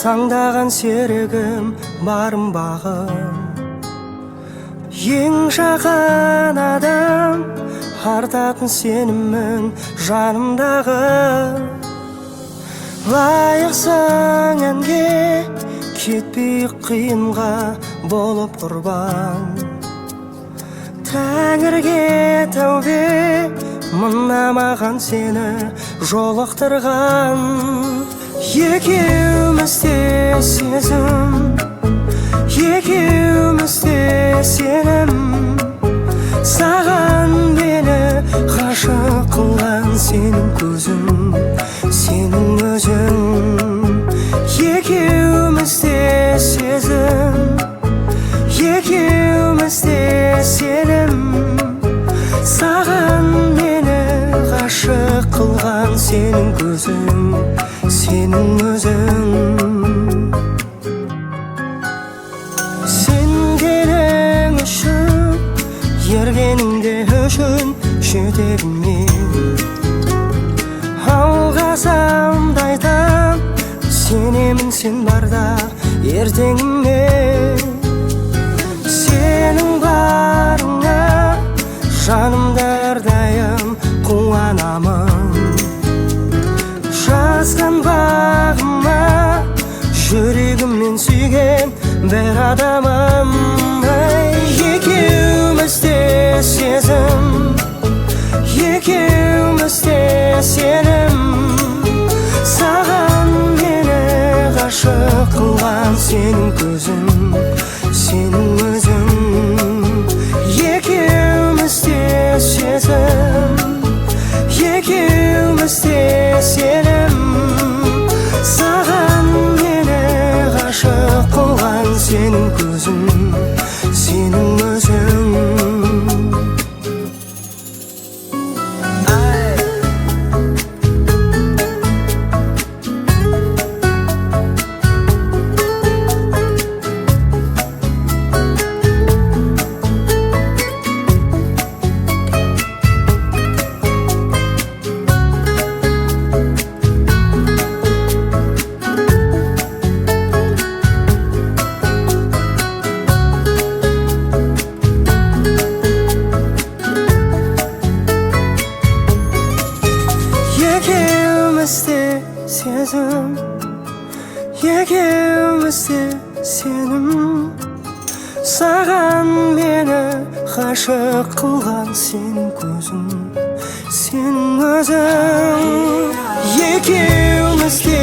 саңдаған серігім барым бағым. Ең жақын адам, артатын сенімің жанымдағы. Лайықсың әнге, кетпей қиынға болып құрбан. Тәңірге тәубе, мына маған сені жолықтырған. Екеумізде сезім, екеумізде сенім. Саған мені ғашық қылған сенің көзің, сенің өзің. Екеумізде сезім, екеумізде сенім. Саған мені ғашық қылған сенің көзің, сенің өзің. Сенгенің үшін, ергеніңде үшін жетегіммен алғасамды айтам, сенемін сен барда ертеңіме. Сенің барыңа жанымда әрдайым қуанамын. Жазған бағыма жүрегіммен сүйген бір адамым. Екеумізде сезім, екеумізде сенім. Саған мені ғашық қылған сенің көзің, сенің өзің. Екеумізде сезім, екеумізде сенім. Саған мені ғашық қылған сенің көзің, сенің өзің. Екеумізде сезім, екеумізде сенім. Саған мені ғашық қылған сенің көзің, сенің өзің. Екеумізде